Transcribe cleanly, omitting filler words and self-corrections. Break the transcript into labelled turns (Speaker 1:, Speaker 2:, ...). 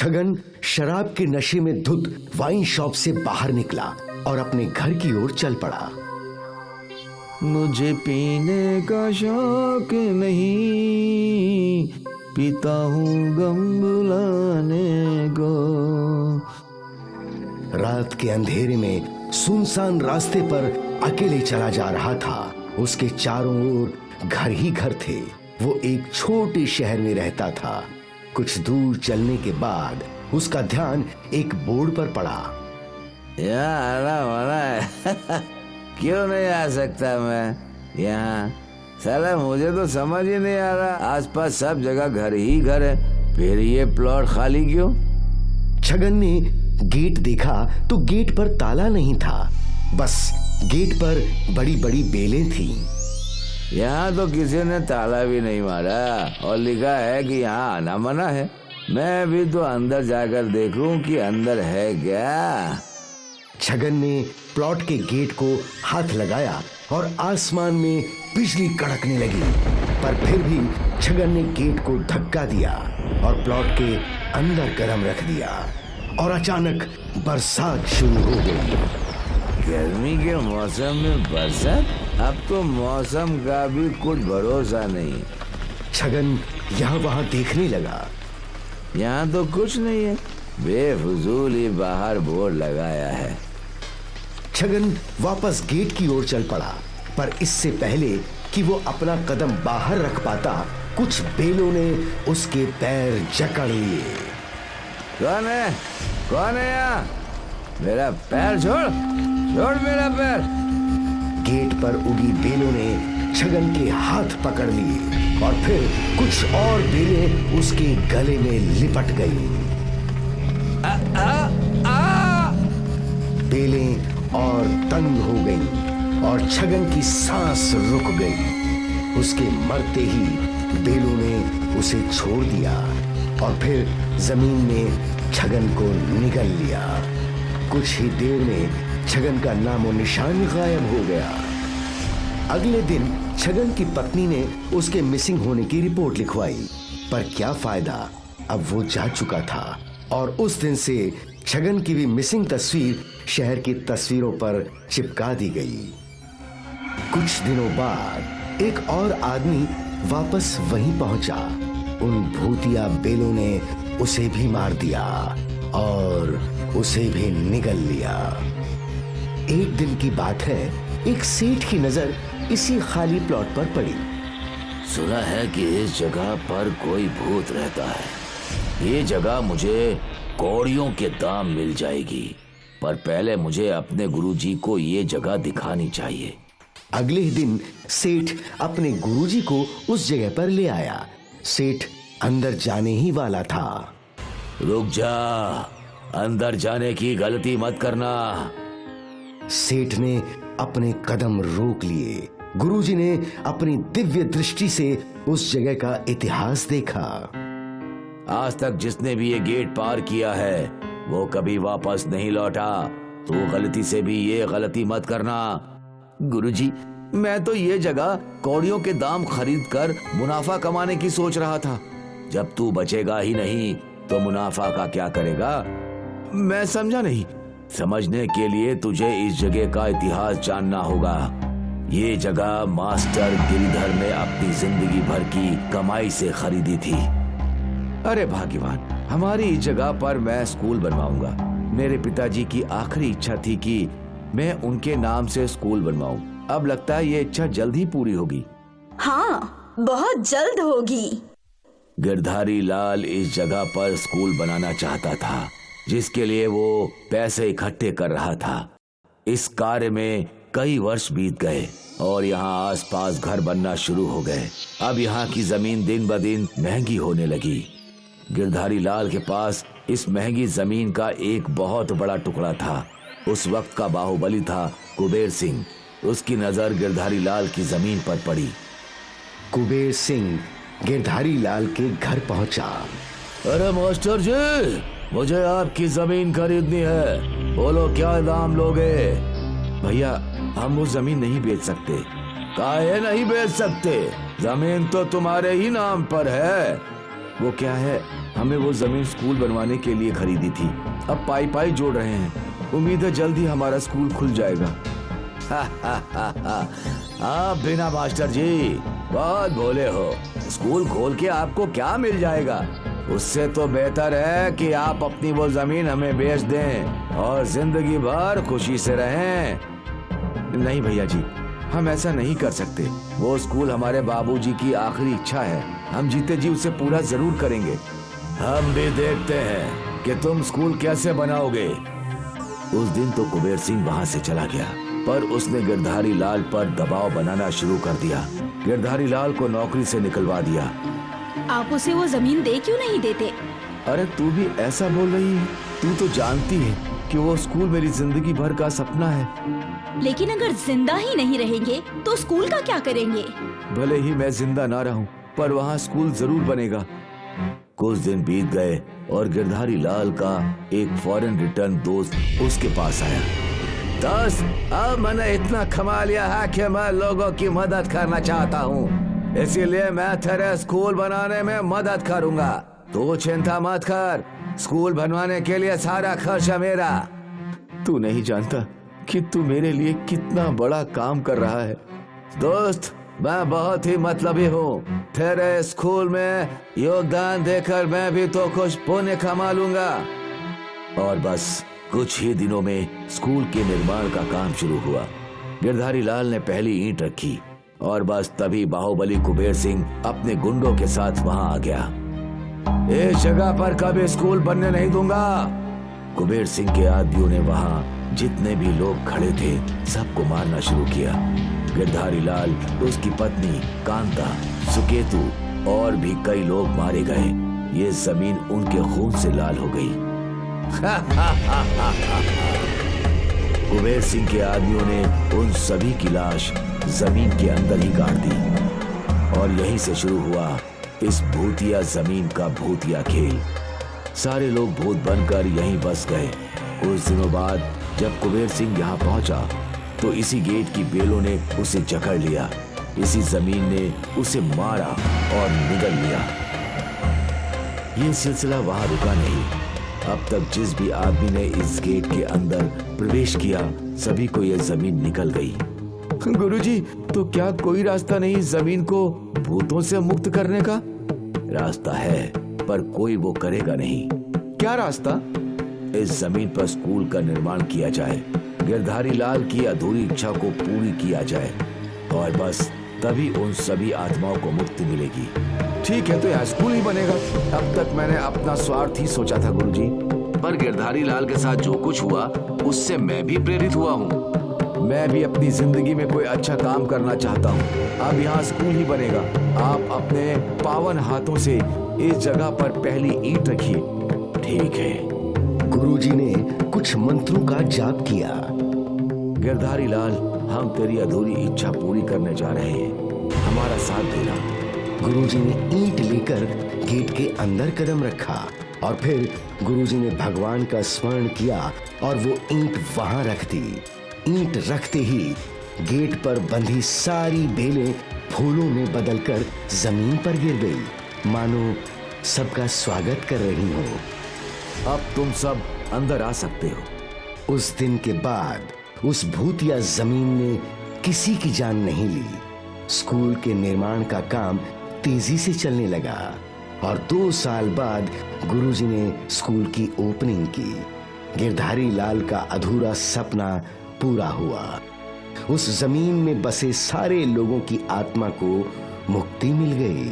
Speaker 1: छगन शराब के नशे में धुत वाइन शॉप से बाहर निकला और अपने घर की ओर चल पड़ा।
Speaker 2: मुझे पीने का शौक नहीं, पीता हूँ गम भुलाने को।
Speaker 1: रात के अंधेरे में सुनसान रास्ते पर अकेले चला जा रहा था। उसके चारों ओर घर ही घर थे। वो एक छोटे शहर में रहता था। कुछ दूर चलने के बाद उसका ध्यान एक बोर्ड पर पड़ा।
Speaker 2: यहाँ आना वाला है क्यों नहीं आ सकता मैं यहाँ? साला मुझे तो समझ ही नहीं आ रहा, आसपास सब जगह घर ही घर है, फिर ये प्लॉट खाली क्यों?
Speaker 1: छगन ने गेट देखा तो गेट पर ताला नहीं था, बस गेट पर बड़ी बड़ी बेलें थीं।
Speaker 2: यहाँ तो किसी ने ताला भी नहीं मारा और लिखा है कि यहाँ आना मना है। मैं भी तो अंदर जाकर देखूं कि अंदर है क्या।
Speaker 1: छगन ने प्लॉट के गेट को हाथ लगाया और आसमान में बिजली कड़कने लगी, पर फिर भी छगन ने गेट को धक्का दिया और प्लॉट के अंदर कदम रख दिया और अचानक बरसात शुरू हो गई।
Speaker 2: गर्मी के मौसम में बरसात? अब तो मौसम का भी कुछ भरोसा नहीं।
Speaker 1: छगन यहाँ वहाँ देखने लगा।
Speaker 2: यहाँ तो कुछ नहीं है, बेफजूल ही बाहर बोर्ड लगाया है।
Speaker 1: छगन वापस गेट की ओर चल पड़ा, पर इससे पहले कि वो अपना कदम बाहर रख पाता, कुछ बेलों ने उसके पैर जकड़ लिए।
Speaker 2: कौन है? कौन है यहाँ? मेरा पैर छोड़, छोड़ मेरा पैर।
Speaker 1: गेट पर उगी बेलों ने छगन के हाथ पकड़ लिए और फिर कुछ और बेलें उसके गले में लिपट गई। बेलें और तंग हो गई और छगन की सांस रुक गई। उसके मरते ही बेलों ने उसे छोड़ दिया और फिर जमीन ने छगन को निगल लिया। कुछ ही देर में छगन का नामो निशान गायब हो गया। अगले दिन छगन की पत्नी ने उसके मिसिंग होने की रिपोर्ट लिखवाई, पर क्या फायदा, अब वो जा चुका था और उस दिन से छगन की भी मिसिंग तस्वीर शहर की तस्वीरों पर चिपका दी गई। कुछ दिनों बाद एक और आदमी वापस वहीं पहुंचा। उन भूतिया बेलों ने उसे भी मार दिया और उसे भी निगल लिया। एक दिन की बात है, एक सेठ की नजर इसी खाली प्लॉट पर पड़ी।
Speaker 2: सुना है कि इस जगह पर कोई भूत रहता है। ये जगह मुझे कौड़ियों के दाम मिल जाएगी, पर पहले मुझे अपने गुरुजी को ये जगह दिखानी चाहिए।
Speaker 1: अगले ही दिन सेठ अपने गुरुजी को उस जगह पर ले आया। सेठ अंदर जाने ही वाला था।
Speaker 2: रुक जा, अंदर जाने की गलती मत करना।
Speaker 1: सेठ ने अपने कदम रोक लिए। गुरुजी ने अपनी दिव्य दृष्टि से उस जगह का इतिहास देखा।
Speaker 2: आज तक जिसने भी ये गेट पार किया है वो कभी वापस नहीं लौटा। तू गलती से भी ये गलती मत करना। गुरुजी, मैं तो ये जगह कौड़ियों के दाम खरीद कर मुनाफा कमाने की सोच रहा था। जब तू बचेगा ही नहीं तो मुनाफा का क्या करेगा? मैं समझा नहीं। समझने के लिए तुझे इस जगह का इतिहास जानना होगा। ये जगह मास्टर गिरिधर ने अपनी जिंदगी भर की कमाई से खरीदी थी। अरे भाग्यवान, हमारी इस जगह पर मैं स्कूल बनवाऊंगा। मेरे पिताजी की आखिरी इच्छा थी कि मैं उनके नाम से स्कूल बनवाऊं। अब लगता है ये इच्छा जल्द ही पूरी होगी।
Speaker 3: हाँ, बहुत जल्द होगी।
Speaker 2: गिरधारी लाल इस जगह पर स्कूल बनाना चाहता था, जिसके लिए वो पैसे इकट्ठे कर रहा था। इस कार्य में कई वर्ष बीत गए और यहाँ आसपास घर बनना शुरू हो गए। अब यहाँ की जमीन दिन ब दिन महंगी होने लगी। गिरधारी लाल के पास इस महंगी जमीन का एक बहुत बड़ा टुकड़ा था। उस वक्त का बाहुबली था कुबेर सिंह। उसकी नजर गिरधारी लाल की जमीन पर पड़ी।
Speaker 1: कुबेर सिंह गिरधारी लाल के घर पहुंचा।
Speaker 2: अरे मास्टर जी, मुझे आपकी जमीन खरीदनी है, बोलो क्या दाम लोगे? भैया, हम वो जमीन नहीं बेच सकते। काहे नहीं बेच सकते? जमीन तो तुम्हारे ही नाम पर है। वो क्या है, हमें वो जमीन स्कूल बनवाने के लिए खरीदी थी। अब पाई पाई जोड़ रहे हैं। उम्मीद है जल्द ही हमारा स्कूल खुल जाएगा। आप बिना मास्टर जी बहुत भोले हो। स्कूल खोल के आपको क्या मिल जाएगा? उससे तो बेहतर है कि आप अपनी वो जमीन हमें बेच दें और जिंदगी भर खुशी से रहें। नहीं भैया जी, हम ऐसा नहीं कर सकते। वो स्कूल हमारे बाबूजी की आखिरी इच्छा है। हम जीते जी उसे पूरा जरूर करेंगे। हम भी देखते हैं कि तुम स्कूल कैसे बनाओगे। उस दिन तो कुबेर सिंह वहाँ से चला गया, पर उसने गिरधारी लाल पर दबाव बनाना शुरू कर दिया। गिरधारी लाल को नौकरी से निकलवा दिया।
Speaker 4: आप उसे वो जमीन दे क्यों नहीं देते?
Speaker 2: अरे तू भी ऐसा बोल रही है? तू तो जानती है कि वो स्कूल मेरी जिंदगी भर का सपना है।
Speaker 4: लेकिन अगर जिंदा ही नहीं रहेंगे तो स्कूल का क्या करेंगे?
Speaker 2: भले ही मैं जिंदा ना रहूं, पर वहाँ स्कूल जरूर बनेगा। कुछ दिन बीत गए और गिरधारी लाल का एक फॉरेन रिटर्न दोस्त उसके पास आया। दोस्त, अब मैंने इतना कमा लिया है कि मैं लोगों की मदद करना चाहता हूँ, इसीलिए मैं तेरे स्कूल बनाने में मदद करूंगा। तू चिंता मत कर, स्कूल बनवाने के लिए सारा खर्चा मेरा। तू नहीं जानता कि तू मेरे लिए कितना बड़ा काम कर रहा है। दोस्त, मैं बहुत ही मतलबी हूँ। तेरे स्कूल में योगदान देकर मैं भी तो कुछ पुण्य कमा लूंगा। और बस कुछ ही दिनों में स्कूल के निर्माण का काम शुरू हुआ। गिरधारी लाल ने पहली ईंट रखी और बस तभी बाहुबली कुबेर सिंह अपने गुंडों के साथ वहां आ गया। इस जगह पर कभी स्कूल बनने नहीं दूंगा। कुबेर सिंह के आदमियों ने वहां जितने भी लोग खड़े थे सबको मारना शुरू किया। गिरधारी लाल, उसकी पत्नी कांता, सुकेतु और भी कई लोग मारे गए। ये जमीन उनके खून से लाल हो गई। कुबेर सिंह के आदमियों ने उन सभी की लाश जमीन के अंदर ही गाड़ दी और यहीं से शुरू हुआ इस भूतिया जमीन का भूतिया खेल। सारे लोग भूत बनकर यहीं बस गए। कुछ दिनों बाद जब कुबेर सिंह यहाँ पहुंचा तो इसी गेट की बेलों ने उसे जकड़ लिया। इसी जमीन ने उसे मारा और निगल लिया। ये सिलसिला वहां रुका नहीं। अब तक जिस भी आदमी ने इस गेट के अंदर प्रवेश किया, सभी को यह जमीन निकल गई। गुरुजी, तो क्या कोई रास्ता नहीं जमीन को भूतों से मुक्त करने का? रास्ता है, पर कोई वो करेगा नहीं। क्या रास्ता? इस जमीन पर स्कूल का निर्माण किया जाए, गिरधारी लाल की अधूरी इच्छा को पूरी किया जाए और बस तभी उन सभी आत्माओं को मुक्ति मिलेगी। ठीक है, तो यहाँ स्कूल ही बनेगा। अब तक मैंने अपना स्वार्थ ही सोचा था गुरुजी, पर गिरधारी लाल के साथ जो कुछ हुआ उससे मैं भी प्रेरित हुआ हूँ। मैं भी अपनी जिंदगी में कोई अच्छा काम करना चाहता हूँ। अब यहाँ स्कूल ही बनेगा। आप अपने पावन हाथों से इस जगह पर पहली ईंट रखिए। ठीक है।
Speaker 1: गुरुजी ने कुछ मंत्रों का जाप किया।
Speaker 2: गिरधारी लाल, हम तेरी अधूरी इच्छा पूरी करने जा रहे हैं, हमारा साथ देना।
Speaker 1: गुरुजी ने ईंट लेकर गेट के अंदर कदम रखा और फिर गुरुजी ने भगवान का स्मरण किया और वो ईंट वहां रख दी। ईंट रखते ही गेट पर बंधी सारी बेलें फूलों में बदलकर जमीन पर गिर गई, मानो सबका स्वागत कर रही हो।
Speaker 2: अब तुम सब अंदर आ सकते हो।
Speaker 1: उस दिन के बाद उस भूतिया जमीन ने किसी की जान नहीं ली। स्कूल के निर्माण का काम तेजी से चलने लगा और 2 साल बाद गुरुजी ने स्कूल की ओपनिंग की। गिरधारी लाल का अधूरा सपना पूरा हुआ। उस जमीन में बसे सारे लोगों की आत्मा को मुक्ति मिल गई।